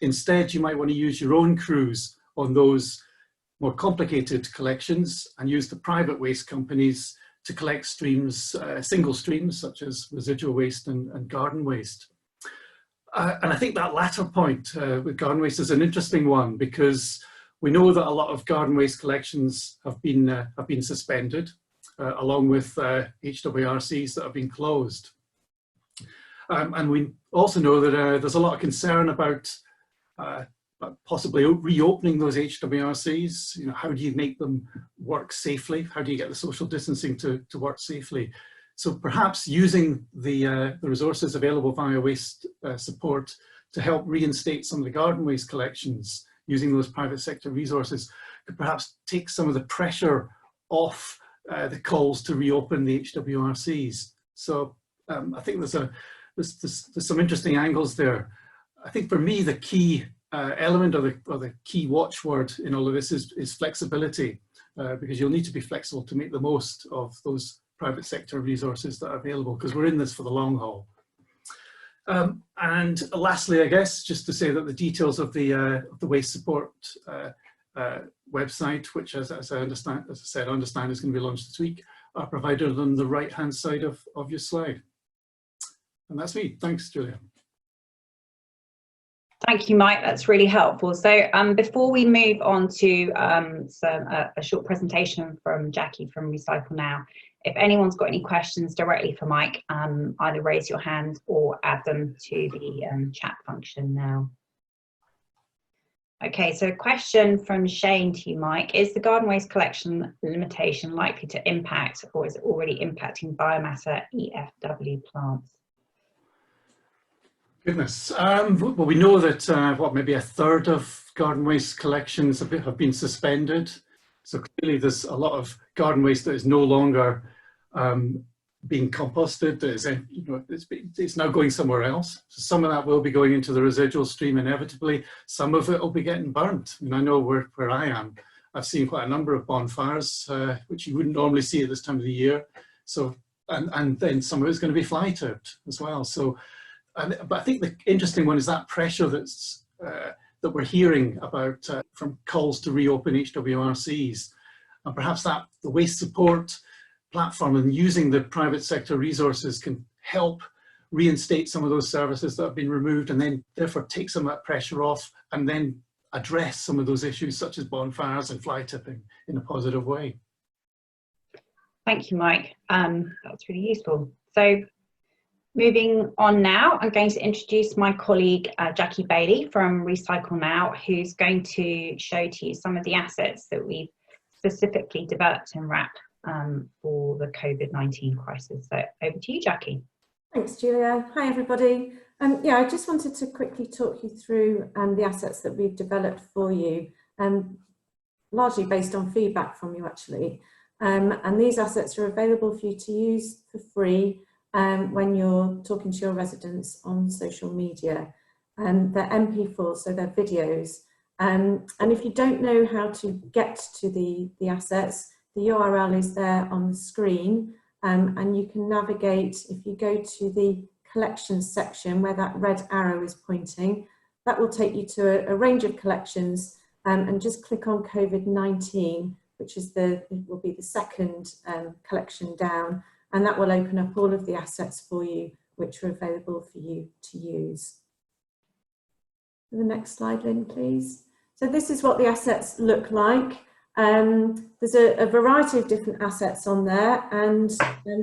instead you might want to use your own crews on those more complicated collections and use the private waste companies to collect streams, single streams such as residual waste and garden waste. And I think that latter point with garden waste is an interesting one, because we know that a lot of garden waste collections have been suspended, along with HWRCs that have been closed. And we also know that there's a lot of concern about possibly reopening those HWRCs. You know, how do you make them work safely? How do you get the social distancing to work safely? So perhaps using the resources available via WasteSupport to help reinstate some of the garden waste collections, using those private sector resources, could perhaps take some of the pressure off the calls to reopen the HWRCs. So I think there's some interesting angles there. I think for me, the key element or the key watchword in all of this is flexibility, because you'll need to be flexible to make the most of those private sector resources that are available, because we're in this for the long haul. And lastly, I guess, just to say that the details of the WasteSupport website, which as I said, is going to be launched this week, are provided on the right-hand side of your slide. And that's me. Thanks, Julia. Thank you, Mike. That's really helpful. So before we move on to a short presentation from Jackie from Recycle Now, if anyone's got any questions directly for Mike, either raise your hand or add them to the chat function now. Okay, so a question from Shane to you, Mike. Is the garden waste collection limitation likely to impact, or is it already impacting biomassa EFW plants? Goodness. Well, we know that maybe a third of garden waste collections have been suspended. So clearly there's a lot of garden waste that is no longer being composted. It's now going somewhere else. So some of that will be going into the residual stream inevitably. Some of it will be getting burnt. And I know where I am, I've seen quite a number of bonfires, which you wouldn't normally see at this time of the year. So, and then some of it's going to be fly tipped as well. So, but I think the interesting one is that pressure that we're hearing about from calls to reopen HWRCs, and perhaps that the WasteSupport platform and using the private sector resources can help reinstate some of those services that have been removed, and then therefore take some of that pressure off, and then address some of those issues such as bonfires and fly tipping in a positive way. Thank you, Mike. That's really useful. So, moving on now, I'm going to introduce my colleague, Jackie Bailey from Recycle Now, who's going to show to you some of the assets that we've specifically developed and wrapped for the COVID-19 crisis. So over to you, Jackie. Thanks, Julia. Hi, everybody. Yeah, I just wanted to quickly talk you through the assets that we've developed for you, largely based on feedback from you, actually. And these assets are available for you to use for free when you're talking to your residents on social media. They're MP4, so they're videos. And if you don't know how to get to the assets, the URL is there on the screen, and you can navigate. If you go to the collections section where that red arrow is pointing, that will take you to a range of collections, and just click on COVID-19, which is will be the second collection down. And that will open up all of the assets for you, which are available for you to use. The next slide, Lynn, please. So this is what the assets look like. There's a variety of different assets on there, and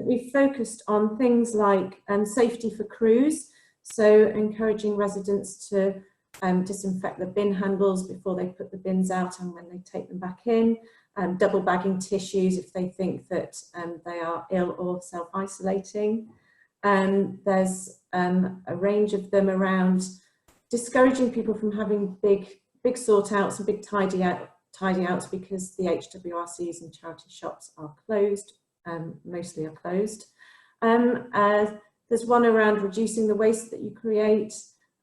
we've focused on things like safety for crews, so encouraging residents to disinfect the bin handles before they put the bins out and when they take them back in. Double bagging tissues if they think that they are ill or self-isolating. There's a range of them around discouraging people from having big sort outs and big tidy outs because the HWRCs and charity shops are closed, mostly are closed. There's one around reducing the waste that you create,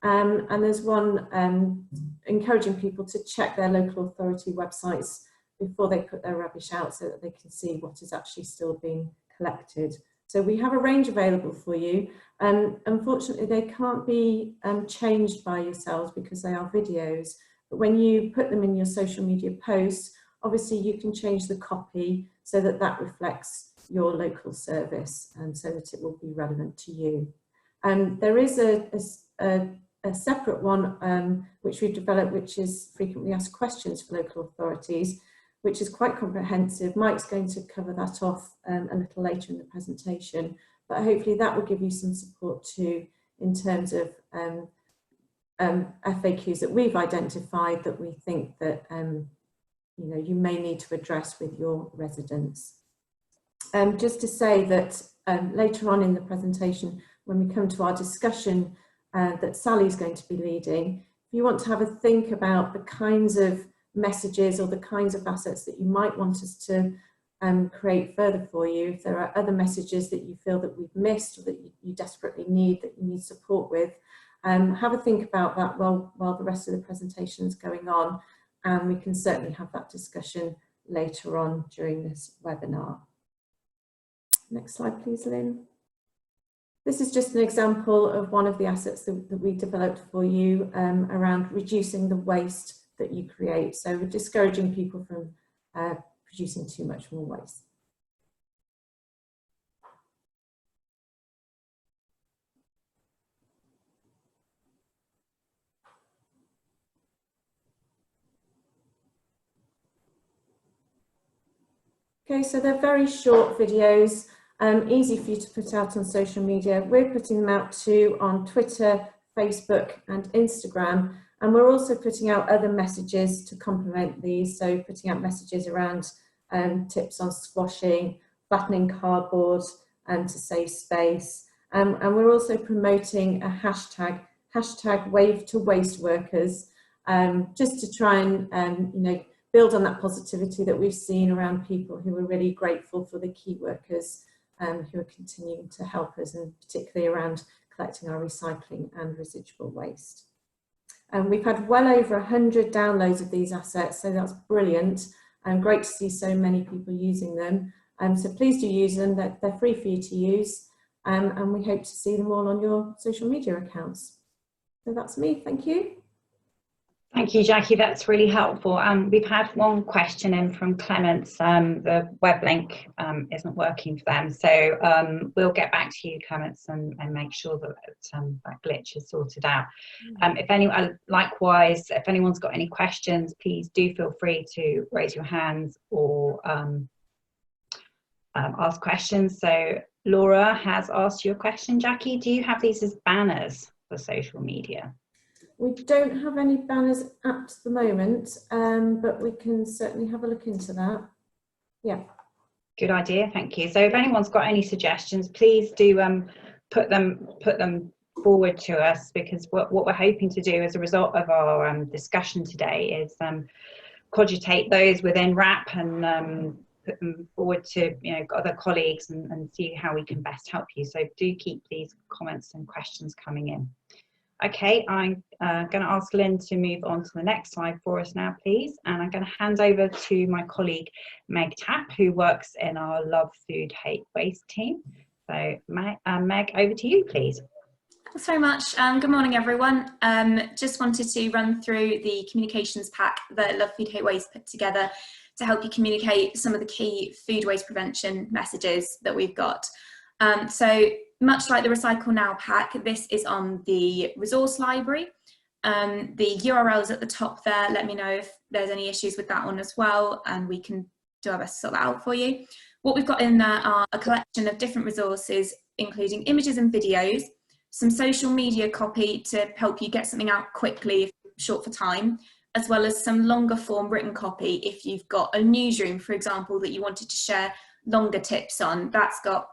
and there's one encouraging people to check their local authority websites before they put their rubbish out so that they can see what is actually still being collected So we have a range available for you. Unfortunately, they can't be changed by yourselves because they are videos. But when you put them in your social media posts, obviously you can change the copy so that that reflects your local service and so that it will be relevant to you. There is a separate one which we've developed, which is frequently asked questions for local authorities, which is quite comprehensive. Mike's going to cover that off a little later in the presentation, but hopefully that will give you some support too in terms of FAQs that we've identified that we think that you may need to address with your residents. Just to say that later on in the presentation, when we come to our discussion that Sally's going to be leading, if you want to have a think about the kinds of messages or the kinds of assets that you might want us to create further for you, if there are other messages that you feel that we've missed or that you desperately need, that you need support with, have a think about that while the rest of the presentation is going on, and we can certainly have that discussion later on during this webinar. Next slide, please, Lynn. This is just an example of one of the assets that we developed for you around reducing the waste that you create. So we're discouraging people from producing too much more waste. Okay, so they're very short videos, easy for you to put out on social media. We're putting them out too on Twitter, Facebook and Instagram, and we're also putting out other messages to complement these, so putting out messages around tips on squashing, flattening cardboard to save space, and we're also promoting a hashtag Wave to Waste Workers, just to try and build on that positivity that we've seen around people who are really grateful for the key workers who are continuing to help us, and particularly around collecting our recycling and residual waste. We've had well over 100 downloads of these assets, so that's brilliant and great to see so many people using them. So please do use them, they're free for you to use, and we hope to see them all on your social media accounts. So that's me, thank you. Thank you, Jackie. That's really helpful. We've had one question in from Clements. The web link isn't working for them, so we'll get back to you, Clements, and make sure that that glitch is sorted out. Likewise, if anyone's got any questions, please do feel free to raise your hands or ask questions. So Laura has asked you a question, Jackie. Do you have these as banners for social media? We don't have any banners at the moment, but we can certainly have a look into that. Yeah. Good idea, thank you. So if anyone's got any suggestions, please do put them forward to us, because what we're hoping to do as a result of our discussion today is cogitate those within WRAP and put them forward to other colleagues and see how we can best help you. So do keep these comments and questions coming in. Okay, I'm going to ask Lynn to move on to the next slide for us now, please. And I'm going to hand over to my colleague, Meg Tapp, who works in our Love Food Hate Waste team. So Meg, over to you, please. Thanks very much. Good morning, everyone. Just wanted to run through the communications pack that Love Food Hate Waste put together to help you communicate some of the key food waste prevention messages that we've got. So much like the Recycle Now pack, this is on the resource library. The URL is at the top there. Let me know if there's any issues with that one as well, and we can do our best to sort that out for you. What we've got in there are a collection of different resources, including images and videos, some social media copy to help you get something out quickly if you're short for time, as well as some longer form written copy if you've got a newsroom, for example, that you wanted to share longer tips on. That's got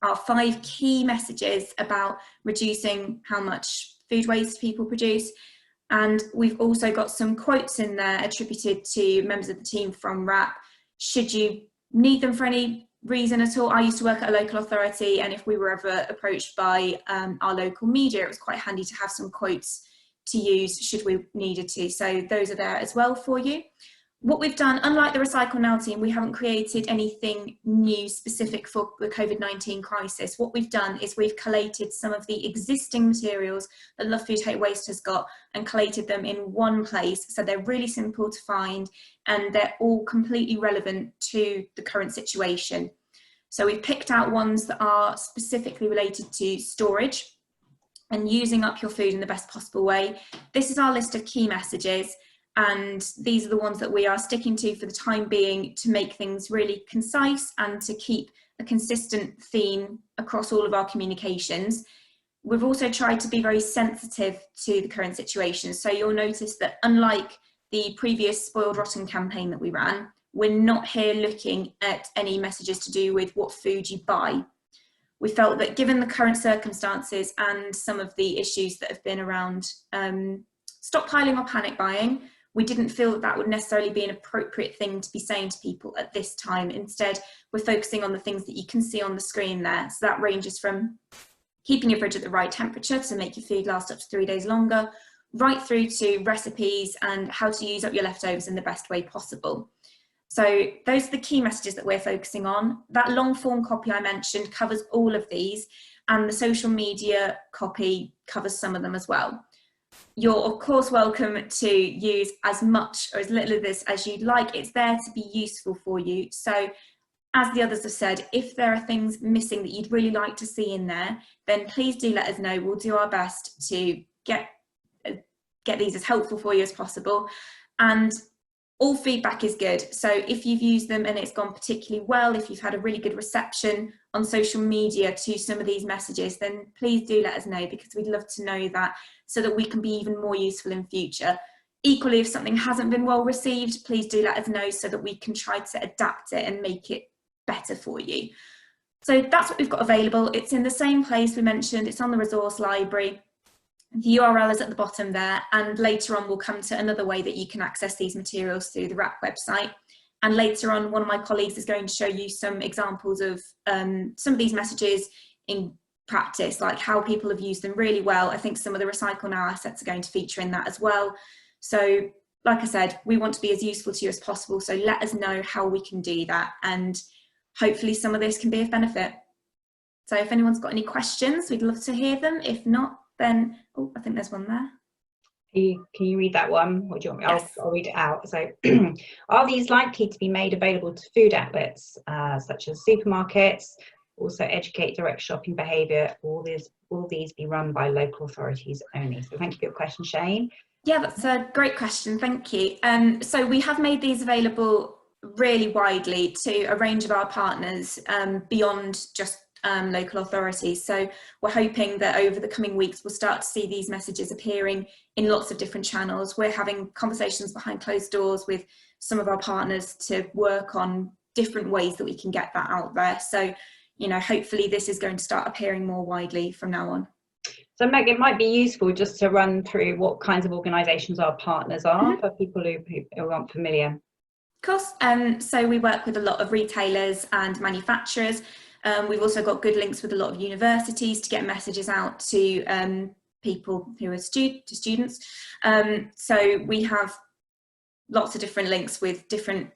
our 5 key messages about reducing how much food waste people produce. And we've also got some quotes in there attributed to members of the team from WRAP. Should you need them for any reason at all? I used to work at a local authority, and if we were ever approached by our local media, it was quite handy to have some quotes to use should we needed to. So those are there as well for you. what we've done, unlike the Recycle Now team, we haven't created anything new specific for the COVID-19 crisis. What we've done is we've collated some of the existing materials that Love Food Hate Waste has got and collated them in one place. So they're really simple to find and they're all completely relevant to the current situation. So we've picked out ones that are specifically related to storage and using up your food in the best possible way. This is our list of key messages. And these are the ones that we are sticking to for the time being to make things really concise and to keep a consistent theme across all of our communications. We've also tried to be very sensitive to the current situation. So you'll notice that unlike the previous Spoiled Rotten campaign that we ran, we're not here looking at any messages to do with what food you buy. We felt that given the current circumstances and some of the issues that have been around stockpiling or panic buying, we didn't feel that that would necessarily be an appropriate thing to be saying to people at this time. Instead, we're focusing on the things that you can see on the screen there. So that ranges from keeping your fridge at the right temperature to make your food last up to 3 days longer, right through to recipes and how to use up your leftovers in the best way possible. So those are the key messages that we're focusing on. That long form copy I mentioned covers all of these, and the social media copy covers some of them as well. You're of course welcome to use as much or as little of this as you'd like. It's there to be useful for you. So as the others have said, if there are things missing that you'd really like to see in there, then please do let us know. We'll do our best to get these as helpful for you as possible. And all feedback is good. So if you've used them and it's gone particularly well, if you've had a really good reception on social media to some of these messages, then please do let us know, because we'd love to know that so that we can be even more useful in future. Equally, if something hasn't been well received, please do let us know so that we can try to adapt it and make it better for you. So that's what we've got available. It's in the same place we mentioned. It's on the resource library. The URL is at the bottom there, and later on we'll come to another way that you can access these materials through the WRAP website. And later on, one of my colleagues is going to show you some examples of some of these messages in practice, like how people have used them really well. I think some of the Recycle Now assets are going to feature in that as well. So like I said, we want to be as useful to you as possible, so let us know how we can do that, and hopefully some of this can be of benefit. So if anyone's got any questions, we'd love to hear them. If not, then, oh, I think there's one there. Can you read that one? Or do you want me? Yes. I'll read it out. So, are these likely to be made available to food outlets such as supermarkets? Also, educate direct shopping behaviour. Will these be run by local authorities only? So, thank you for your question, Shane. Yeah, that's a great question. Thank you. So we have made these available really widely to a range of our partners beyond just local authorities. So we're hoping that over the coming weeks we'll start to see these messages appearing in lots of different channels. We're having conversations behind closed doors with some of our partners to work on different ways that we can get that out there. So, you know, hopefully this is going to start appearing more widely from now on. So Meg, it might be useful just to run through what kinds of organisations our partners are for people who aren't familiar. Of course. So we work with a lot of retailers and manufacturers. We've also got good links with a lot of universities to get messages out to people who are students. So we have lots of different links with different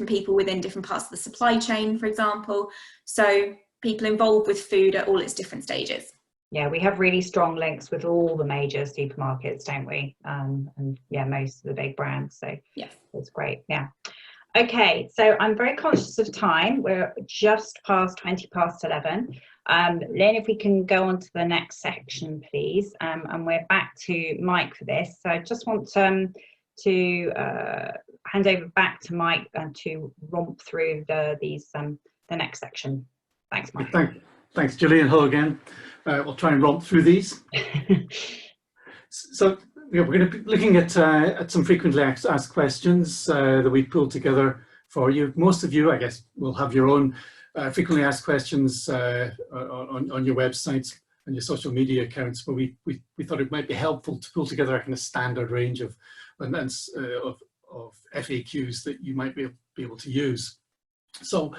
people within different parts of the supply chain, for example. So people involved with food at all its different stages. Yeah, we have really strong links with all the major supermarkets, don't we? And yeah, most of the big brands. So yes, that's great. Yeah. Okay, so I'm very conscious of time. We're just past 20 past 11. Len, if we can go on to the next section, please. And we're back to Mike for this. So I just want to hand over back to Mike and to romp through the next section. Thanks, Mike. Thanks, Gillian. Hello again. We'll try and romp through these. So we're going to be looking at some frequently asked questions that we've pulled together for you. Most of you, I guess, will have your own frequently asked questions on your websites and your social media accounts, but we thought it might be helpful to pull together a kind of standard range of FAQs that you might be able to use. So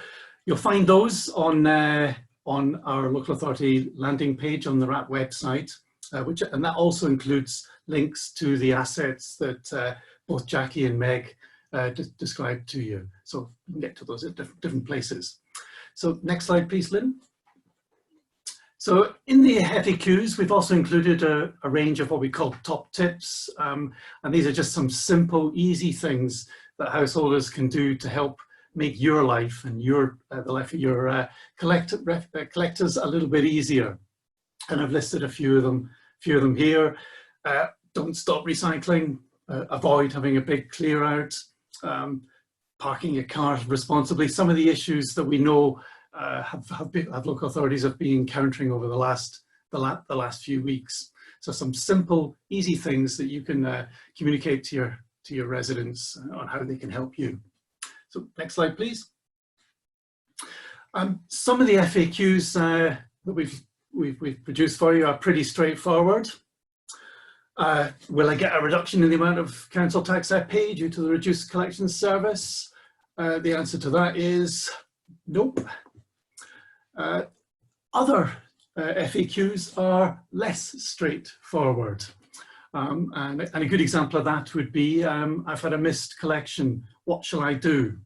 you'll find those on our local authority landing page on the WRAP website. And that also includes links to the assets that both Jackie and Meg described to you. So we can get to those at different places. So next slide, please, Lynn. So in the FAQs, we've also included a range of what we call top tips. And these are just some simple, easy things that householders can do to help make your life and the life of your collectors a little bit easier. And I've listed a few of them here. Don't stop recycling, avoid having a big clear out, parking your cars responsibly. Some of the issues that we know have local authorities have been encountering over the last few weeks. So some simple, easy things that you can communicate to your residents on how they can help you. So next slide, please. Some of the FAQs that we've produced for you are pretty straightforward. Will I get a reduction in the amount of council tax I pay due to the reduced collection service? The answer to that is nope. Other FAQs are less straightforward. And a good example of that would be, I've had a missed collection, what shall I do?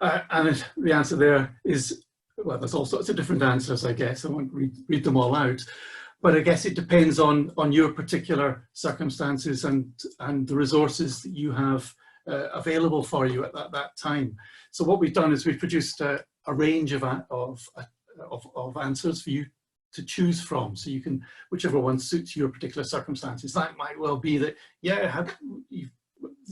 And the answer there is, well, there's all sorts of different answers, I guess. I won't read them all out. But I guess it depends on your particular circumstances and the resources that you have available for you at that time. So what we've done is we've produced a range of answers for you to choose from. So you can, whichever one suits your particular circumstances. That might well be that, yeah,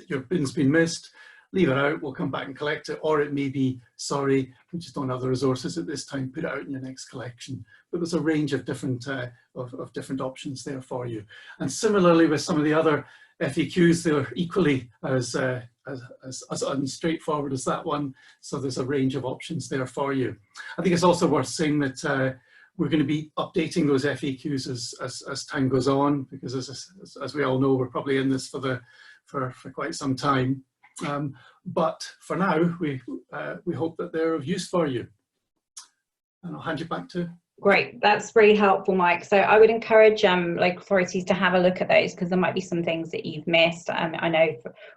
your bin's been missed, leave it out, we'll come back and collect it. Or it may be, sorry, we just don't have the resources at this time, put it out in your next collection. But there's a range of different different options there for you. And similarly with some of the other FAQs, they're equally as unstraightforward as that one. So there's a range of options there for you. I think it's also worth saying that we're going to be updating those FAQs as time goes on, because as we all know, we're probably in this for quite some time. But for now, we hope that they're of use for you. And I'll hand you back to. Great, that's really helpful, Mike. So I would encourage local authorities to have a look at those, because there might be some things that you've missed. I know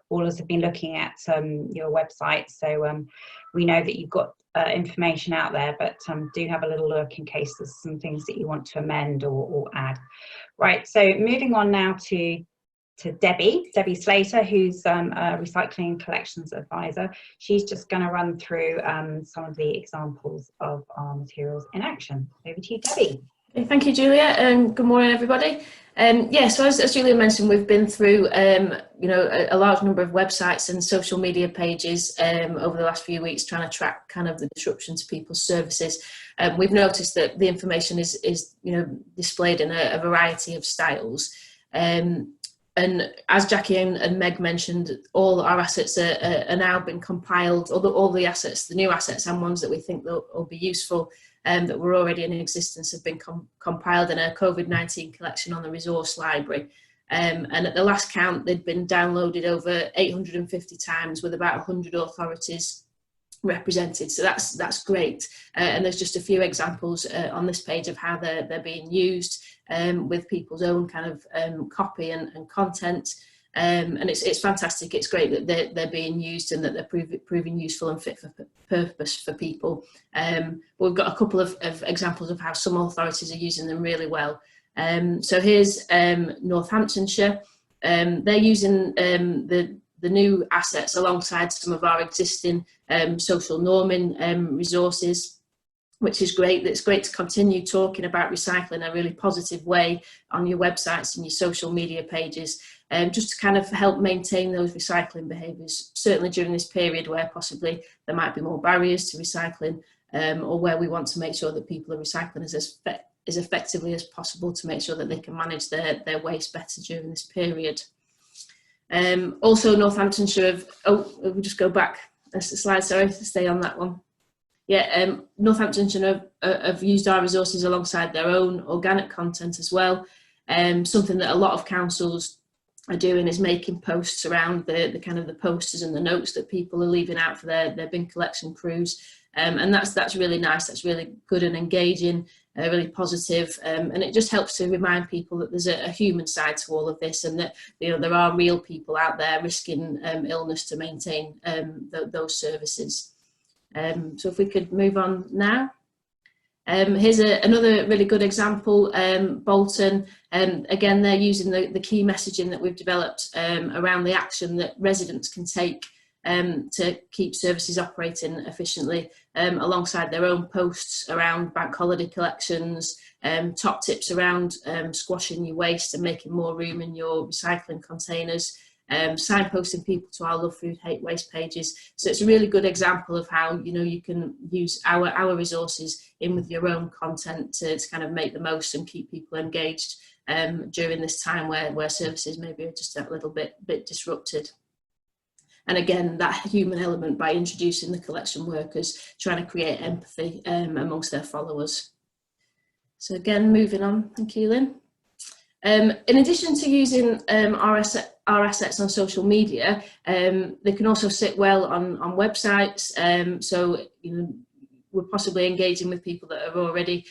all of us have been looking at your website, so we know that you've got information out there, but do have a little look in case there's some things that you want to amend or add. Right, so moving on now to Debbie Slater, who's a recycling and collections advisor. She's just going to run through some of the examples of our materials in action. Over to you, Debbie. Okay, thank you, Julia, and good morning, everybody. Yeah, so as Julia mentioned, we've been through a large number of websites and social media pages over the last few weeks, trying to track kind of the disruption to people's services. We've noticed that the information is displayed in a variety of styles. And as Jackie and Meg mentioned, all our assets are now been compiled, all the assets, the new assets and ones that we think will be useful, that were already in existence, have been compiled in a COVID-19 collection on the resource library. And at the last count, they'd been downloaded over 850 times with about 100 authorities represented. So that's great. And there's just a few examples on this page of how they're being used with people's own kind of copy and content. And it's fantastic. It's great that they're being used and that they're proving useful and fit for purpose for people. We've got a couple of examples of how some authorities are using them really well. So here's Northamptonshire. They're using the new assets alongside some of our existing social norming resources, which is great. It's great to continue talking about recycling in a really positive way on your websites and your social media pages, just to kind of help maintain those recycling behaviours, certainly during this period where possibly there might be more barriers to recycling, or where we want to make sure that people are recycling as effectively as possible to make sure that they can manage their waste better during this period. Also Northamptonshire we'll just go back a slide, sorry, to stay on that one. Yeah, Northamptonshire have used our resources alongside their own organic content as well. Something that a lot of councils are doing is making posts around the kind of the posters and the notes that people are leaving out for their bin collection crews. And that's really nice, that's really good and engaging, really positive, and it just helps to remind people that there's a human side to all of this, and that there are real people out there risking illness to maintain those services. So if we could move on now. Here's another really good example, Bolton. Again, they're using the key messaging that we've developed around the action that residents can take to keep services operating efficiently, alongside their own posts around bank holiday collections, top tips around squashing your waste and making more room in your recycling containers, signposting people to our Love Food Hate Waste pages. So it's a really good example of how you can use our resources in with your own content to kind of make the most and keep people engaged during this time where services maybe are just a little bit disrupted. And again, that human element by introducing the collection workers, trying to create empathy amongst their followers. So again, moving on, thank you, Lynn. In addition to using our assets on social media, they can also sit well on websites. So we're possibly engaging with people that are already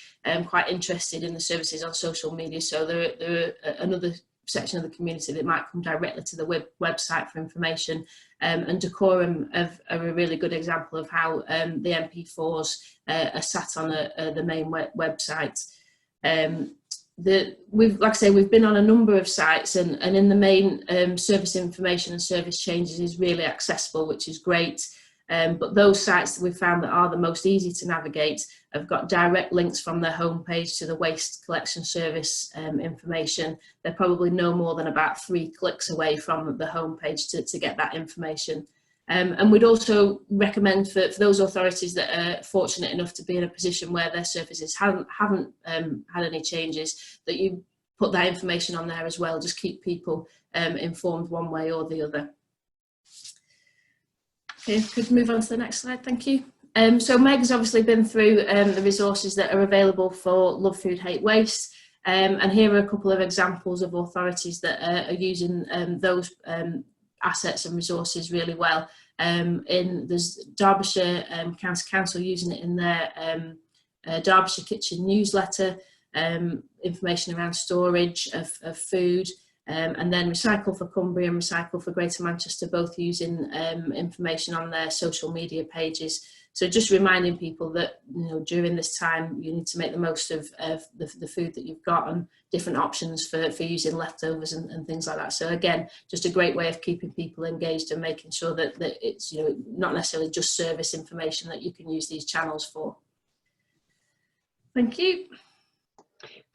quite interested in the services on social media. So there are another section of the community that might come directly to the website for information, and Decorum are a really good example of how the MP4s are sat on the main website. Like I say, we've been on a number of sites, and in the main, service information and service changes is really accessible, which is great. But those sites that we've found that are the most easy to navigate have got direct links from their homepage to the waste collection service information. They're probably no more than about 3 clicks away from the homepage to get that information. And we'd also recommend for those authorities that are fortunate enough to be in a position where their services haven't had any changes, that you put that information on there as well. Just keep people informed one way or the other. Okay, could move on to the next slide, thank you. So Meg's obviously been through the resources that are available for Love Food Hate Waste, and here are a couple of examples of authorities that are using those assets and resources really well. There's Derbyshire County Council using it in their Derbyshire Kitchen newsletter, information around storage of food. And then Recycle for Cumbria and Recycle for Greater Manchester, both using information on their social media pages. So just reminding people that during this time you need to make the most of the food that you've got, and different options for using leftovers and things like that. So again, just a great way of keeping people engaged and making sure that it's not necessarily just service information that you can use these channels for. Thank you.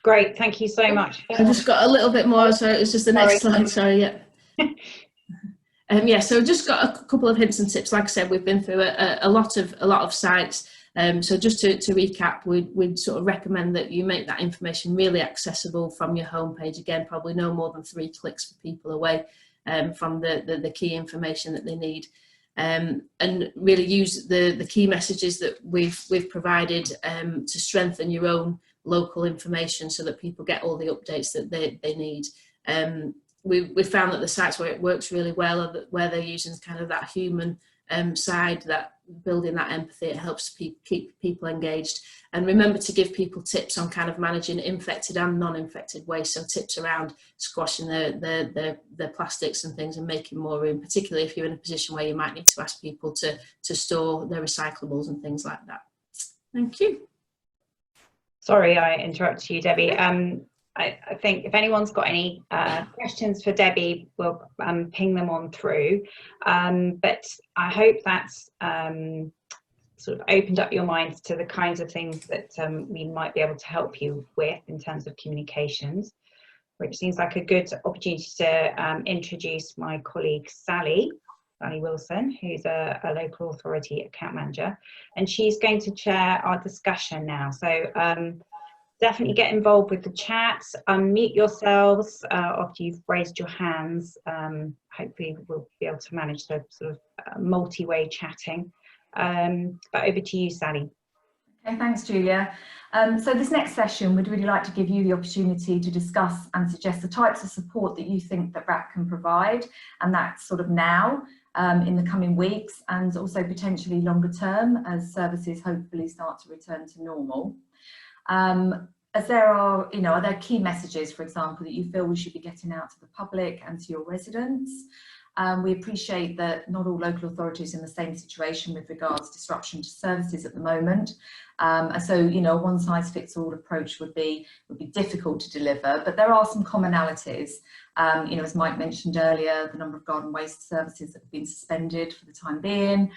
Great, thank you so much. I just got a little bit more, so it's just the next slide, sorry, yeah. Yeah, so just got a couple of hints and tips. Like I said, we've been through a lot of sites. So just to recap, we'd sort of recommend that you make that information really accessible from your homepage. Again, probably no more than 3 clicks for people away from the key information that they need. And really use the key messages that we've provided to strengthen your own local information, so that people get all the updates that they need. We found that the sites where it works really well are where they're using kind of that human side, that building that empathy. It helps keep people engaged. And remember to give people tips on kind of managing infected and non-infected waste, so tips around squashing their plastics and things and making more room, particularly if you're in a position where you might need to ask people to store their recyclables and things like that. Thank you. Sorry, I interrupted you, Debbie. I think if anyone's got any questions for Debbie, we'll ping them on through. But I hope that's sort of opened up your minds to the kinds of things that we might be able to help you with in terms of communications, which seems like a good opportunity to introduce my colleague Sally Wilson, who's a local authority account manager, and she's going to chair our discussion now. So definitely get involved with the chat, unmute yourselves after you've raised your hands. Hopefully we'll be able to manage the sort of multi-way chatting. But over to you, Sally. Okay, thanks, Julia. So this next session, we'd really like to give you the opportunity to discuss and suggest the types of support that you think that RAP can provide, and that's sort of now, in the coming weeks, and also potentially longer term as services hopefully start to return to normal. As there are, are there key messages, for example, that you feel we should be getting out to the public and to your residents? We appreciate that not all local authorities are in the same situation with regards to disruption to services at the moment. And so, a one-size-fits-all approach would be difficult to deliver, but there are some commonalities. As Mike mentioned earlier, the number of garden waste services that have been suspended for the time being.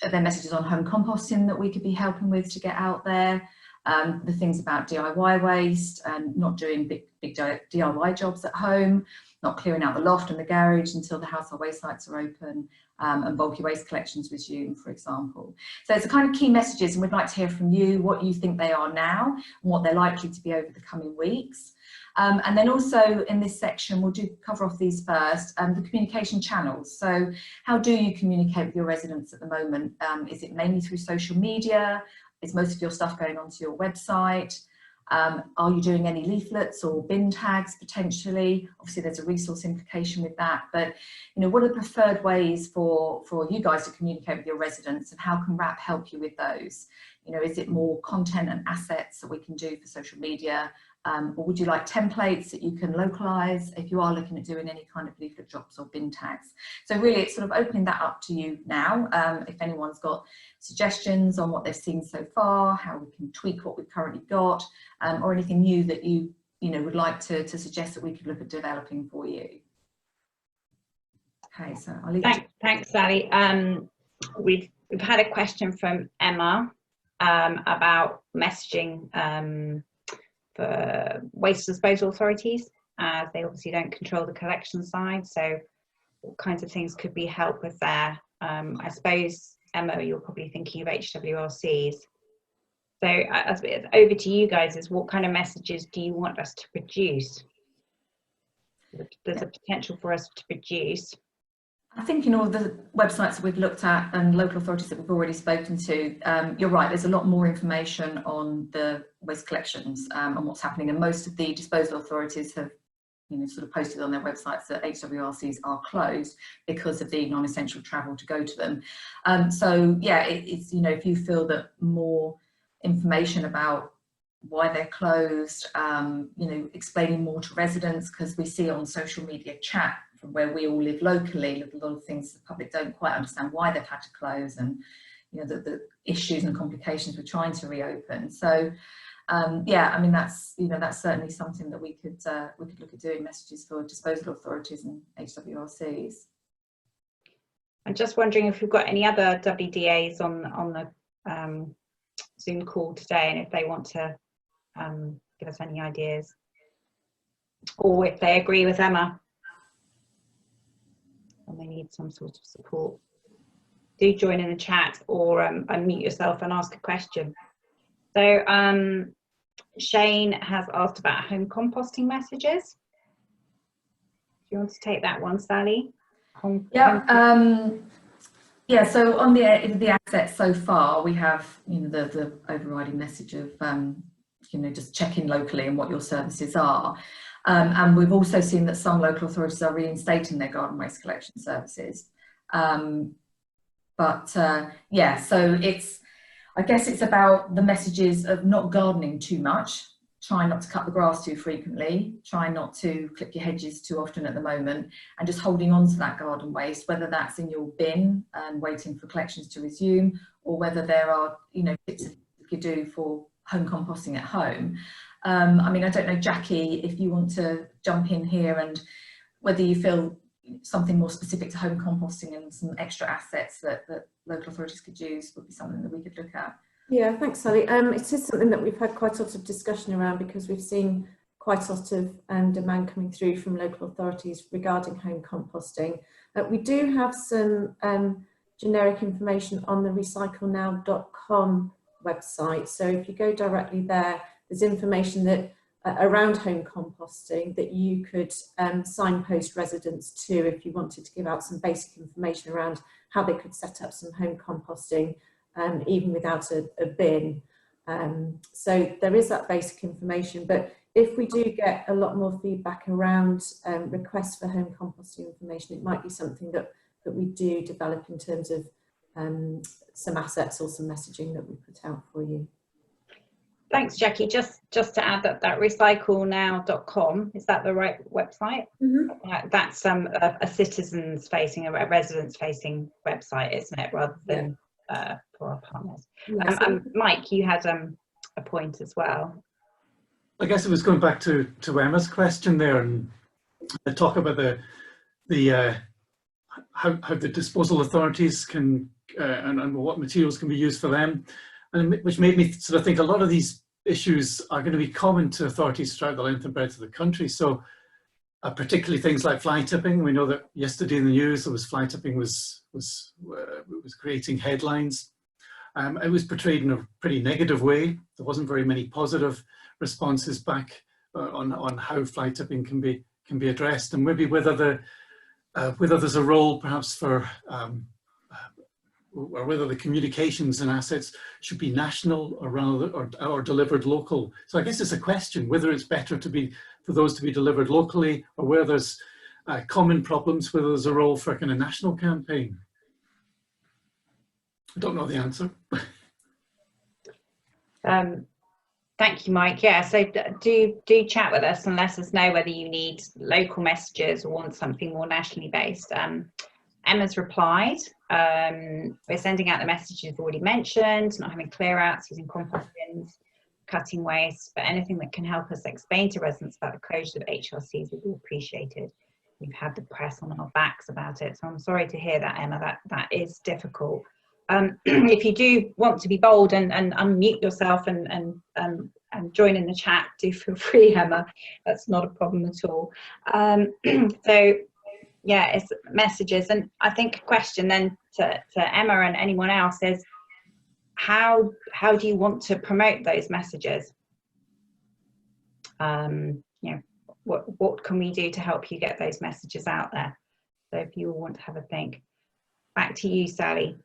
There are messages on home composting that we could be helping with to get out there. The things about DIY waste and not doing big DIY jobs at home, not clearing out the loft and the garage until the household waste sites are open, and bulky waste collections resume, for example. So it's the kind of key messages, and we'd like to hear from you what you think they are now and what they're likely to be over the coming weeks. And then also in this section, we'll cover off these first, the communication channels. So how do you communicate with your residents at the moment? Is it mainly through social media? Is most of your stuff going onto your website? Are you doing any leaflets or bin tags potentially? Obviously there's a resource implication with that, but what are the preferred ways for you guys to communicate with your residents, and how can RAP help you with those? Is it more content and assets that we can do for social media? Or would you like templates that you can localize if you are looking at doing any kind of leaflet drops or bin tags? So really it's sort of opening that up to you now. If anyone's got suggestions on what they've seen so far, how we can tweak what we've currently got, or anything new that you would like to suggest that we could look at developing for you. Okay, so I'll leave Thanks, Sally. We've had a question from Emma about messaging for waste disposal authorities, as they obviously don't control the collection side. So what kinds of things could we help with there? I suppose, Emma, you're probably thinking of HWRCs. So as over to you guys, is what kind of messages do you want us to produce? There's a potential for us to produce. I think in all the websites that we've looked at and local authorities that we've already spoken to, you're right, there's a lot more information on the waste collections and what's happening, and most of the disposal authorities have sort of posted on their websites that HWRCs are closed because of the non-essential travel to go to them. So yeah, it's if you feel that more information about why they're closed, explaining more to residents, because we see on social media chat from where we all live locally, a lot of things the public don't quite understand why they've had to close, and the issues and complications with trying to reopen. So yeah, I mean that's certainly something that we could look at doing, messages for disposal authorities and HWRCs. I'm just wondering if we've got any other WDAs on the Zoom call today, and if they want to give us any ideas, or if they agree with Emma and they need some sort of support. Do join in the chat, or unmute yourself and ask a question. So Shane has asked about home composting messages. Do you want to take that one, Sally? Yeah, so on the assets so far, we have the overriding message of just check in locally and what your services are. And we've also seen that some local authorities are reinstating their garden waste collection services. Yeah, so I guess it's about the messages of not gardening too much, try not to cut the grass too frequently, try not to clip your hedges too often at the moment, and just holding on to that garden waste, whether that's in your bin and waiting for collections to resume, or whether there are bits you could do for home composting at home. I mean, I don't know, Jackie, if you want to jump in here, and whether you feel something more specific to home composting and some extra assets that local authorities could use would be something that we could look at. Yeah, thanks, Sally. It is something that we've had quite a lot of discussion around, because we've seen quite a lot of demand coming through from local authorities regarding home composting. We do have some generic information on the recyclenow.com website. So if you go directly there, there's information that around home composting that you could signpost residents to if you wanted to give out some basic information around how they could set up some home composting even without a bin. So there is that basic information, but if we do get a lot more feedback around requests for home composting information, it might be something that we do develop in terms of some assets or some messaging that we put out for you. Thanks, Jackie. Just to add that recyclenow.com, is that the right website? Mm-hmm. That's a citizens facing, a residents facing website, isn't it, rather than for our partners? Yes. Mike, you had a point as well. I guess it was going back to Emma's question there, and talk about the how the disposal authorities can and what materials can be used for them, and which made me sort of think a lot of these issues are going to be common to authorities throughout the length and breadth of the country. So particularly things like fly tipping. We know that yesterday in the news there was fly tipping was creating headlines. It was portrayed in a pretty negative way. There wasn't very many positive responses back on how fly tipping can be addressed, and maybe whether there's a role perhaps for or whether the communications and assets should be national or delivered local. So I guess it's a question whether it's better for those to be delivered locally, or where there's common problems, whether there's a role for a kind of national campaign. I don't know the answer. Thank you, Mike. Yeah, so do chat with us and let us know whether you need local messages or want something more nationally based. Emma's replied. We're sending out the messages you've already mentioned, not having clear outs, using compost bins, cutting waste, but anything that can help us explain to residents about the closure of HRCs would be appreciated. We've had the press on our backs about it, so I'm sorry to hear that, Emma. That is difficult. If you do want to be bold and unmute yourself and join in the chat, do feel free, Emma. That's not a problem at all. So yeah, it's messages, and I think a question then to Emma and anyone else is, how do you want to promote those messages? You know, what can we do to help you get those messages out there? So if you all want to have a think. Back to you, Sally.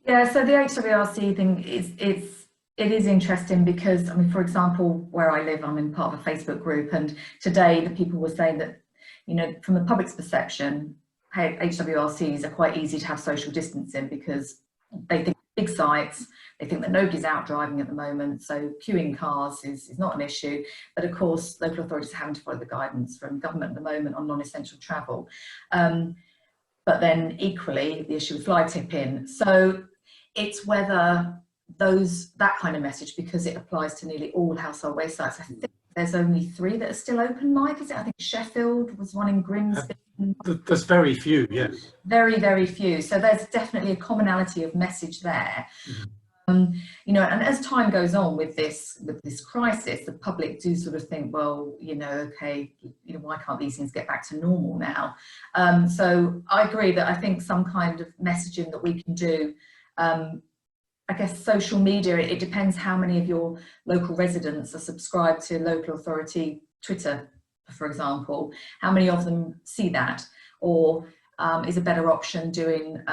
Yeah, so the HWRC thing it is interesting because, I mean, for example, where I live, I'm in part of a Facebook group, and today the people were saying that, you know, from the public's perception, HWRCs are quite easy to have social distancing because they think big sites, they think that nobody's out driving at the moment, so queuing cars is not an issue. But of course, local authorities are having to follow the guidance from government at the moment on non-essential travel. But then equally, the issue with fly tipping. So it's whether that kind of message, because it applies to nearly all household waste sites. I think there's only 3 that are still open, Mike, is it? I think Sheffield was one in Grimsby. There's very few, yes. Very, very few. So there's definitely a commonality of message there. Mm-hmm. You know, and as time goes on with this crisis, the public do sort of think, well, you know, okay, you know, why can't these things get back to normal now? So I agree that I think some kind of messaging that we can do, I guess social media, it depends how many of your local residents are subscribed to local authority Twitter, for example. How many of them see that? Or is a better option doing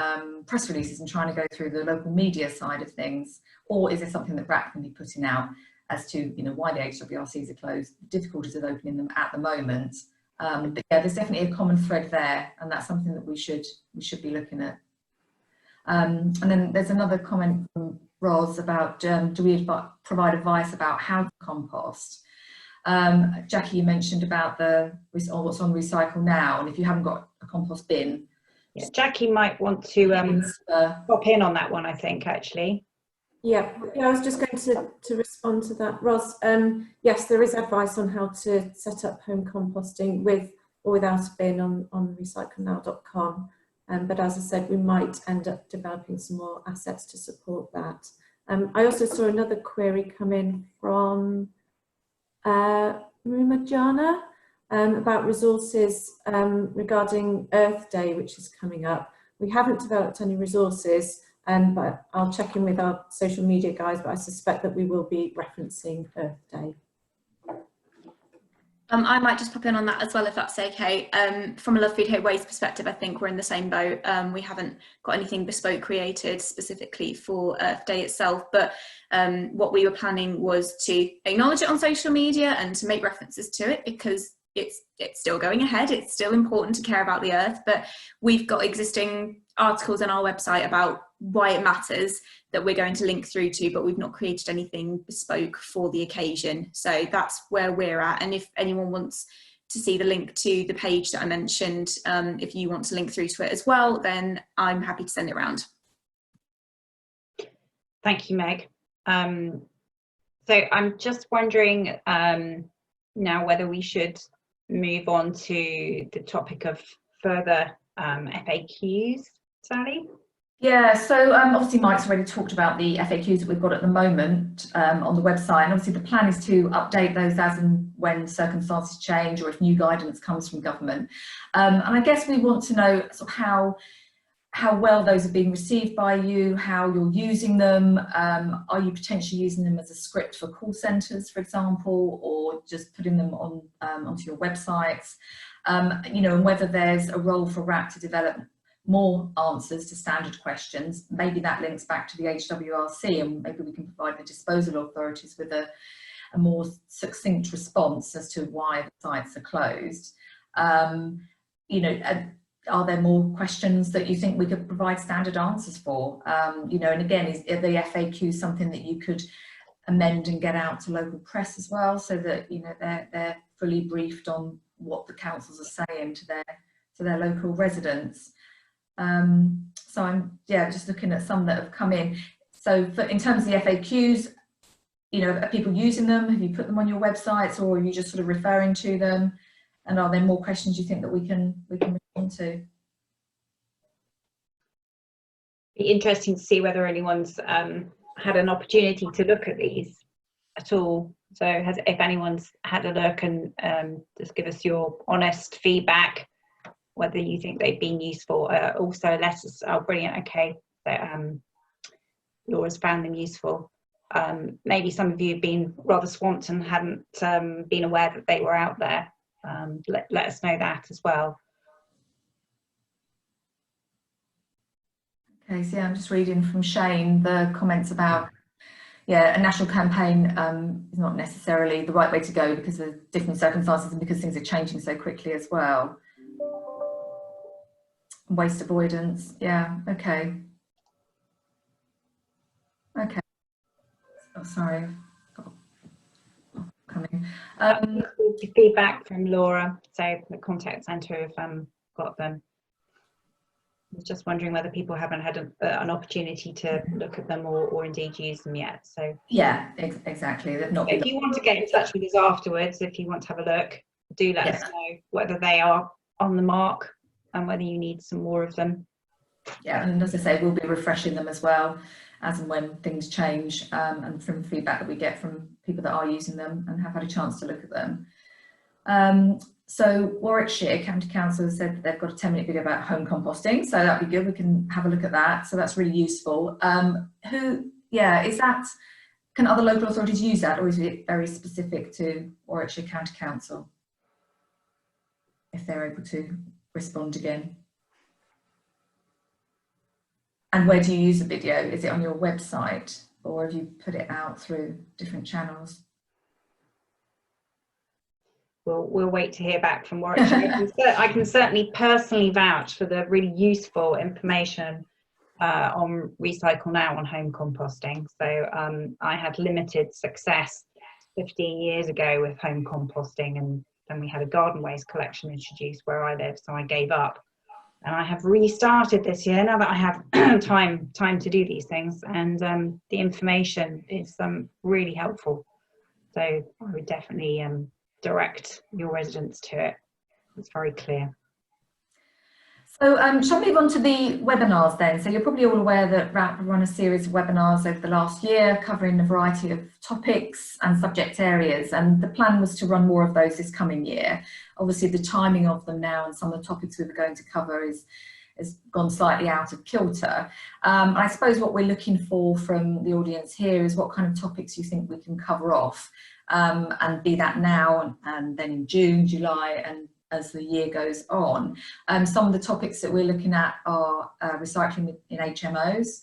press releases and trying to go through the local media side of things? Or is there something that RAP can be putting out as to, you know, why the HWRCs are closed, the difficulties of opening them at the moment? But yeah, there's definitely a common thread there, and that's something that we should be looking at. And then there's another comment from Ros about do we provide advice about how to compost? Jackie, you mentioned about what's on Recycle Now, and if you haven't got a compost bin. Yeah, Jackie might want to pop in on that one, I think, actually. Yeah, I was just going to respond to that, Ros. Yes, there is advice on how to set up home composting with or without a bin on recyclenow.com. But as I said, we might end up developing some more assets to support that. I also saw another query come in from Rumajana about resources regarding Earth Day, which is coming up. We haven't developed any resources, but I'll check in with our social media guys, but I suspect that we will be referencing Earth Day. I might just pop in on that as well, if that's okay. From a Love Food Hate Waste perspective, I think we're in the same boat. We haven't got anything bespoke created specifically for Earth Day itself, but what we were planning was to acknowledge it on social media and to make references to it, because it's still going ahead. It's still important to care about the earth, but we've got existing articles on our website about why it matters that we're going to link through to, but we've not created anything bespoke for the occasion. So that's where we're at. And if anyone wants to see the link to the page that I mentioned, if you want to link through to it as well, then I'm happy to send it around. Thank you, Meg. So I'm just wondering now whether we should move on to the topic of further FAQs, Sally? Yeah, so obviously Mike's already talked about the FAQs that we've got at the moment on the website, and obviously the plan is to update those as and when circumstances change or if new guidance comes from government. And I guess we want to know sort of how well those are being received by you, how you're using them. Are you potentially using them as a script for call centres, for example, or just putting them on onto your websites? You know, and whether there's a role for WRAP to develop more answers to standard questions. Maybe that links back to the HWRC, and maybe we can provide the disposal authorities with a more succinct response as to why the sites are closed. You know, are there more questions that you think we could provide standard answers for? You know, and again, are the FAQ something that you could amend and get out to local press as well, so that, you know, they're fully briefed on what the councils are saying to their local residents? So I'm just looking at some that have come in. So in terms of the FAQs, you know, are people using them? Have you put them on your websites, or are you just sort of referring to them? And are there more questions you think that we can respond to? Be interesting to see whether anyone's had an opportunity to look at these at all. So if anyone's had a look, and just give us your honest feedback, whether you think they've been useful. Also let us, oh brilliant, okay, so, Laura's found them useful. Maybe some of you have been rather swamped and hadn't been aware that they were out there. Let us know that as well. Okay, so yeah, I'm just reading from Shane the comments about, yeah, a national campaign is not necessarily the right way to go because of different circumstances and because things are changing so quickly as well. Waste avoidance, yeah, okay. Okay, oh, sorry, coming. Feedback from Laura, so the contact centre have got them. I was just wondering whether people haven't had an opportunity to look at them or indeed use them yet. So yeah, exactly. They've not. If you want to get in touch with us afterwards, if you want to have a look, do let us know whether they are on the mark and whether you need some more of them. Yeah, and as I say, we'll be refreshing them as well as and when things change, and from feedback that we get from people that are using them and have had a chance to look at them. So Warwickshire County Council has said that they've got a 10-minute video about home composting, so that'd be good. We can have a look at that. So that's really useful. Is that, can other local authorities use that, or is it very specific to Warwickshire County Council, if they're able to respond again? And where do you use the video? Is it on your website, or have you put it out through different channels? We'll wait to hear back from Warwickshire. I can certainly personally vouch for the really useful information on Recycle Now on home composting. So I had limited success 15 years ago with home composting, and then we had a garden waste collection introduced where I live, so I gave up. And I have restarted this year now that I have time to do these things, and the information is really helpful. So I would definitely direct your residents to it. It's very clear. So shall we move on to the webinars then? So you're probably all aware that WRAP have run a series of webinars over the last year covering a variety of topics and subject areas, and the plan was to run more of those this coming year. Obviously the timing of them now and some of the topics we were going to cover has gone slightly out of kilter. I suppose what we're looking for from the audience here is what kind of topics you think we can cover off. and be that now and then in June, July, and as the year goes on. Some of the topics that we're looking at are recycling in HMOs,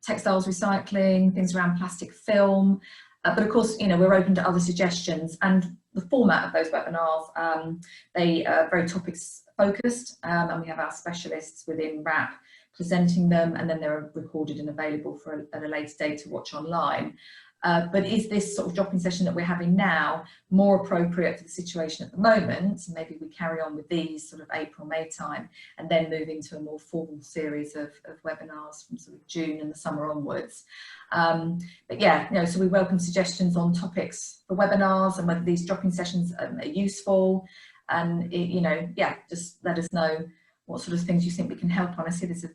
textiles recycling, things around plastic film, but of course, you know, we're open to other suggestions, and the format of those webinars, they are very topics focused, and we have our specialists within WRAP presenting them, and then they're recorded and available for at a later date to watch online. But is this sort of drop-in session that we're having now more appropriate for the situation at the moment? So maybe we carry on with these sort of April, May time, and then move into a more formal series of webinars from sort of June and the summer onwards. But yeah, you know, so we welcome suggestions on topics for webinars and whether these drop-in sessions are useful. And, you know, yeah, just let us know what sort of things you think we can help on. I see there's a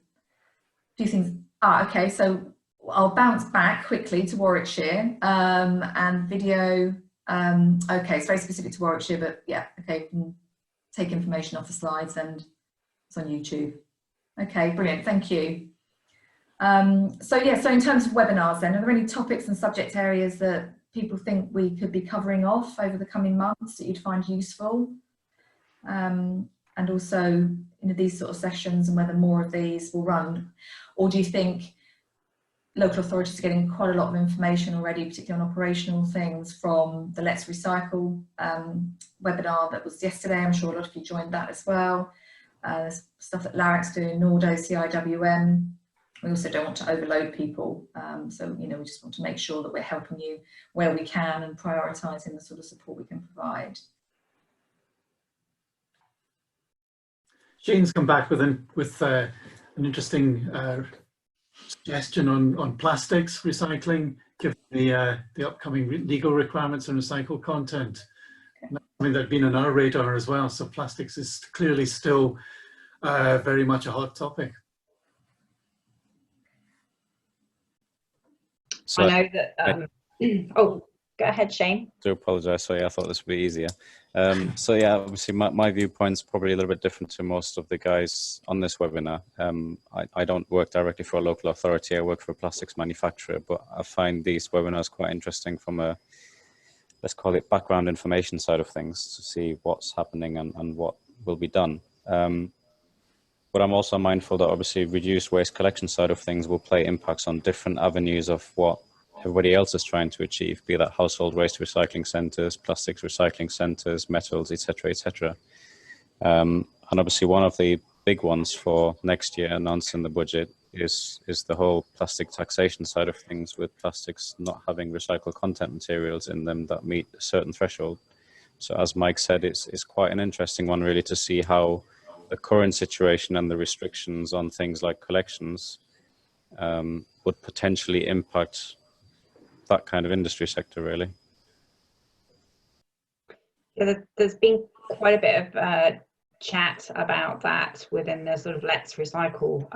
few things. Okay, so I'll bounce back quickly to Warwickshire, and video, okay, it's very specific to Warwickshire, but yeah, okay, you can take information off the slides and it's on YouTube. Okay, brilliant, thank you. So yeah, so in terms of webinars then, are there any topics and subject areas that people think we could be covering off over the coming months that you'd find useful? And also, you know, these sort of sessions and whether more of these will run, or do you think local authorities are getting quite a lot of information already, particularly on operational things, from the Let's Recycle webinar that was yesterday? I'm sure a lot of you joined that as well. There's stuff that LARAC's doing, Nordo, CIWM. We also don't want to overload people. So, you know, we just want to make sure that we're helping you where we can and prioritising the sort of support we can provide. Shane's come back with an interesting suggestion on plastics recycling, given the upcoming legal requirements on recycled content. Okay. I mean, that's been on our radar as well. So plastics is clearly still very much a hot topic. So, I know that. Oh, go ahead, Shane. I do apologise. So yeah, I thought this would be easier. So yeah, obviously my viewpoint's probably a little bit different to most of the guys on this webinar. I don't work directly for a local authority. I work for a plastics manufacturer, but I find these webinars quite interesting from a, let's call it, background information side of things, to see what's happening and what will be done. But I'm also mindful that obviously reduced waste collection side of things will play impacts on different avenues of what everybody else is trying to achieve, be that household waste recycling centres, plastics recycling centres, metals, etc., etc. And obviously one of the big ones for next year announced in the budget is the whole plastic taxation side of things, with plastics not having recycled content materials in them that meet a certain threshold. So as Mike said, it's quite an interesting one really to see how the current situation and the restrictions on things like collections would potentially impact that kind of industry sector, really. Yeah, there's been quite a bit of chat about that within the sort of Let's Recycle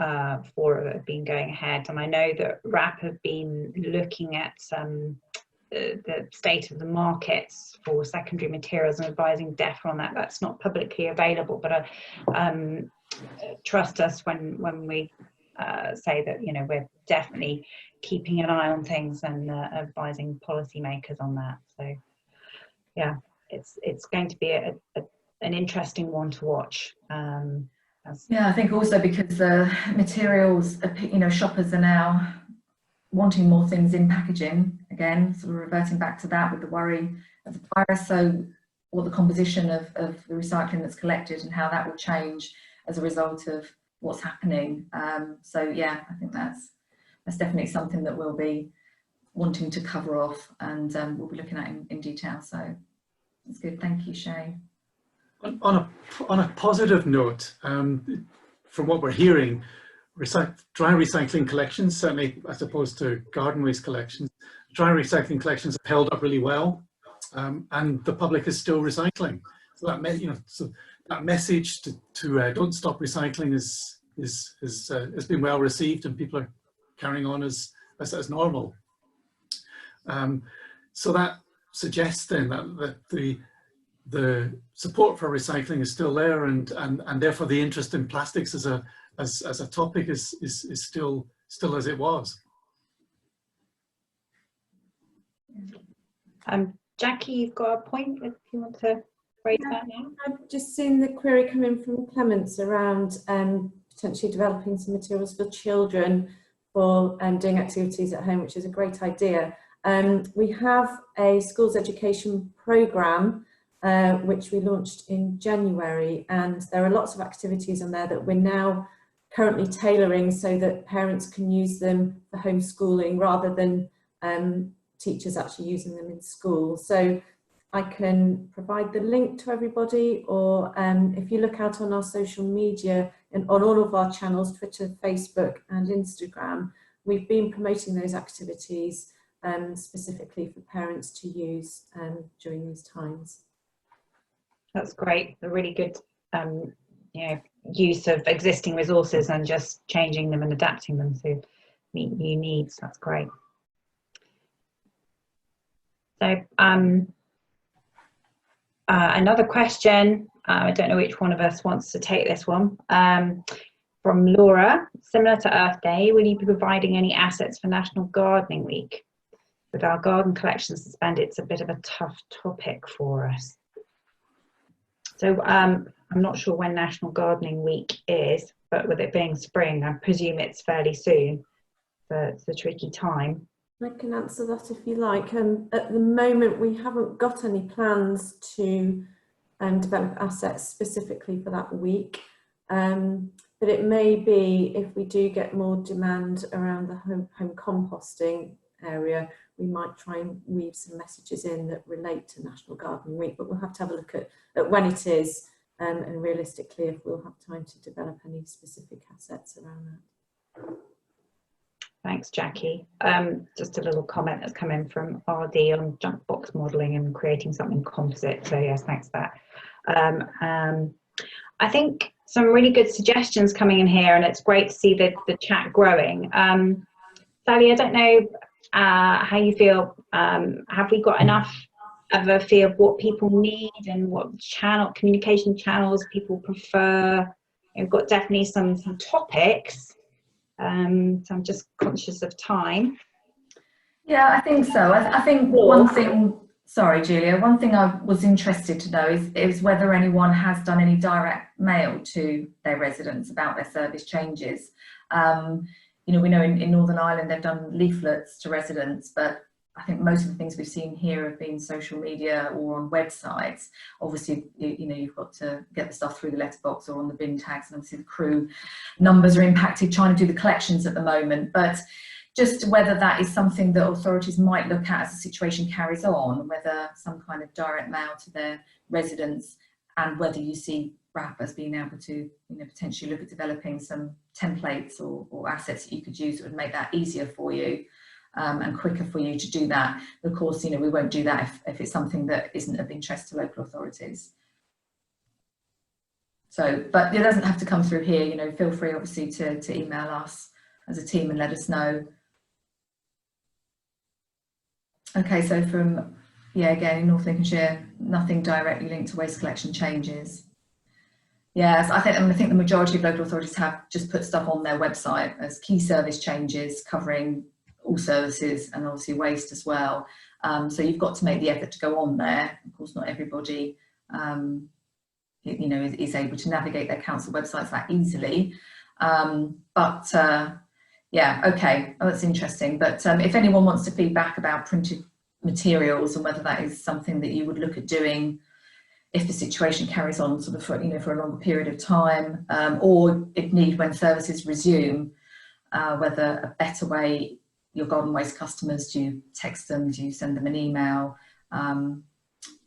forum that have been going ahead, and I know that WRAP have been looking at the state of the markets for secondary materials and advising DEFRA on that. That's not publicly available, but trust us when we say that, you know, we're definitely keeping an eye on things and advising policymakers on that. So yeah, it's going to be an interesting one to watch. Yeah, I think also because the materials, you know, shoppers are now wanting more things in packaging again, sort of reverting back to that with the worry of the virus. So, or the composition of the recycling that's collected and how that will change as a result of what's happening. So yeah, I think that's definitely something that we'll be wanting to cover off, and we'll be looking at in detail. So that's good. Thank you, Shane. On a positive note, from what we're hearing, dry recycling collections, certainly as opposed to garden waste collections, dry recycling collections have held up really well, and the public is still recycling. So that message to don't stop recycling has been well received, and people are carrying on as normal. So that suggests then that the support for recycling is still there, and therefore the interest in plastics as a topic is still as it was. Jackie, you've got a point if you want to raise that now. I've just seen the query come in from Clements around potentially developing some materials for children for doing activities at home, which is a great idea. We have a schools education programme which we launched in January, and there are lots of activities on there that we're now currently tailoring so that parents can use them for homeschooling rather than teachers actually using them in school. So I can provide the link to everybody, or if you look out on our social media and on all of our channels, Twitter, Facebook and Instagram, we've been promoting those activities specifically for parents to use during these times. That's great. A really good use of existing resources and just changing them and adapting them to meet new needs. That's great. So another question, I don't know which one of us wants to take this one, from Laura. Similar to Earth Day, will you be providing any assets for National Gardening Week? With our garden collection suspended, it's a bit of a tough topic for us. So I'm not sure when National Gardening Week is, but with it being spring, I presume it's fairly soon. So it's a tricky time. I can answer that if you like. At the moment, we haven't got any plans to develop assets specifically for that week. But it may be, if we do get more demand around the home composting area, we might try and weave some messages in that relate to National Gardening Week, but we'll have to have a look at when it is and realistically if we'll have time to develop any specific assets around that. Thanks, Jackie. Just a little comment that's come in from RD on junk box modelling and creating something composite. So yes, thanks for that. I think some really good suggestions coming in here, and it's great to see the chat growing. Sally, I don't know how you feel. Have we got enough of a feel of what people need and what communication channels people prefer? We've got definitely some topics. So I'm just conscious of time. Yeah, I think so. I think one thing, sorry Julia, one thing I was interested to know is whether anyone has done any direct mail to their residents about their service changes. You know, we know in Northern Ireland they've done leaflets to residents, but I think most of the things we've seen here have been social media or on websites. Obviously, you know, you've got to get the stuff through the letterbox or on the bin tags, and obviously the crew numbers are impacted trying to do the collections at the moment. But just whether that is something that authorities might look at as the situation carries on, whether some kind of direct mail to their residents, and whether you see RAP as being able to, you know, potentially look at developing some templates or assets that you could use that would make that easier for you. And quicker for you to do that. Of course, you know, we won't do that if it's something that isn't of interest to local authorities. So, but it doesn't have to come through here, you know, feel free obviously to email us as a team and let us know. Okay, so from, yeah, again, in North Lincolnshire, nothing directly linked to waste collection changes. Yes, I think the majority of local authorities have just put stuff on their website as key service changes covering all services and obviously waste as well. So you've got to make the effort to go on there. Of course, not everybody, you know, is able to navigate their council websites that easily. Yeah, okay, oh, that's interesting. But if anyone wants to feedback about printed materials and whether that is something that you would look at doing if the situation carries on sort of for, you know, for a longer period of time, or if need when services resume, whether a better way, your garden waste customers, do you text them, do you send them an email?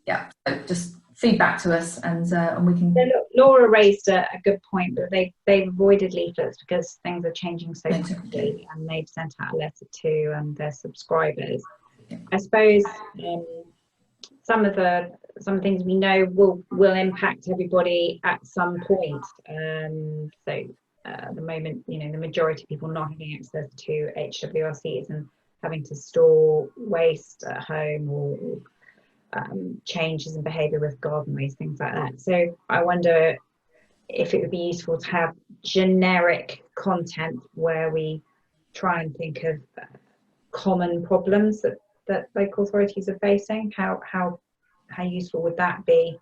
Yeah, so just feedback to us and we can... Laura raised a good point, that they've avoided leaflets because things are changing so quickly, and they've sent out a letter to their subscribers. Yeah. I suppose some things we know will impact everybody at some point. So at the moment, you know, the majority of people not having access to HWRCs and having to store waste at home, or changes in behaviour with garden waste, things like that. So I wonder if it would be useful to have generic content where we try and think of common problems that that local authorities are facing? How useful would that be?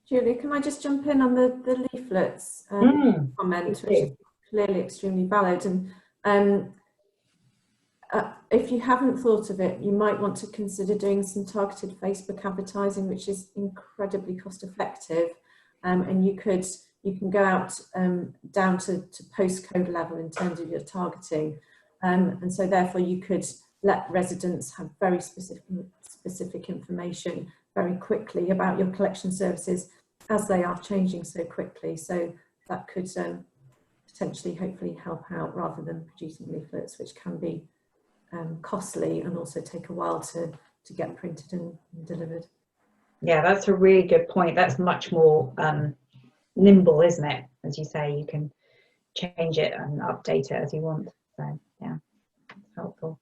Julie, can I just jump in on the leaflets comment, which is clearly extremely valid. And if you haven't thought of it, you might want to consider doing some targeted Facebook advertising, which is incredibly cost effective. And you can go out down to postcode level in terms of your targeting. And so therefore you could let residents have very specific information very quickly about your collection services, as they are changing so quickly. So that could potentially, hopefully help out, rather than producing leaflets, which can be costly and also take a while to get printed and delivered. Yeah, that's a really good point. That's much more nimble, isn't it? As you say, you can change it and update it as you want. So yeah, it's helpful.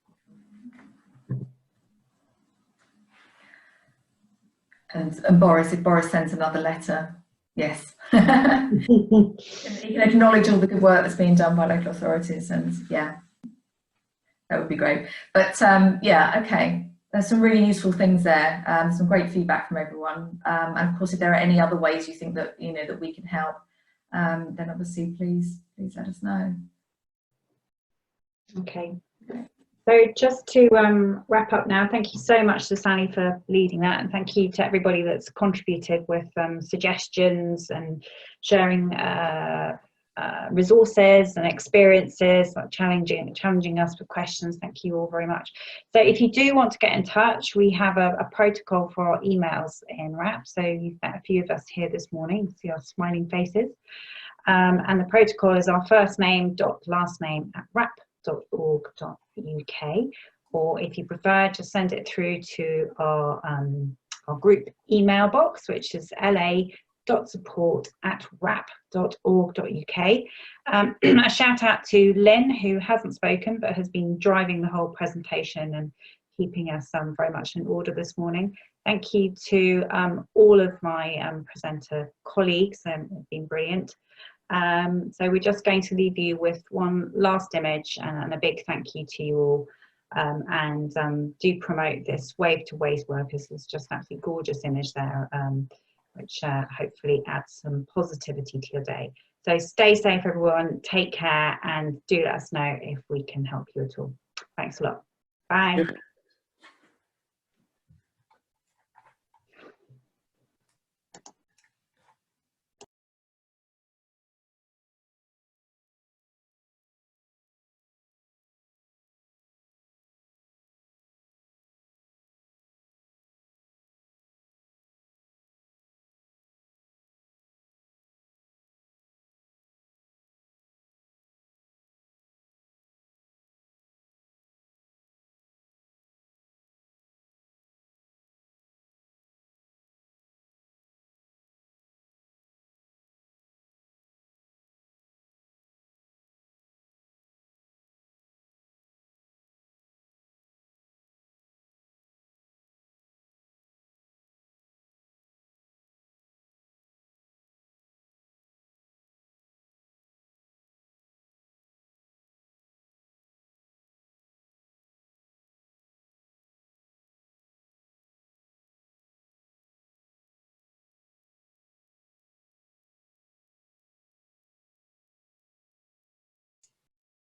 And Boris, if Boris sends another letter, yes. You can acknowledge all the good work that's being done by local authorities, and yeah, that would be great. But yeah, okay, there's some really useful things there, some great feedback from everyone. And of course, if there are any other ways you think that that we can help, then obviously please let us know. Okay. So just to wrap up now, thank you so much to Sally for leading that, and thank you to everybody that's contributed with suggestions and sharing resources and experiences, like challenging us with questions. Thank you all very much. So if you do want to get in touch, we have a protocol for our emails in WRAP. So you've met a few of us here this morning, see our smiling faces. And the protocol is our first name dot last name at wrap.org.uk, or if you prefer, just send it through to our group email box, which is la.support@wrap.org.uk. A shout out to Lynn, who hasn't spoken but has been driving the whole presentation and keeping us very much in order this morning. Thank you to all of my presenter colleagues, they've been brilliant. So we're just going to leave you with one last image, and a big thank you to you all, and do promote this Wave to Waste Workers. It's just an absolutely gorgeous image there, which hopefully adds some positivity to your day. So stay safe everyone, take care, and do let us know if we can help you at all. Thanks a lot. Bye.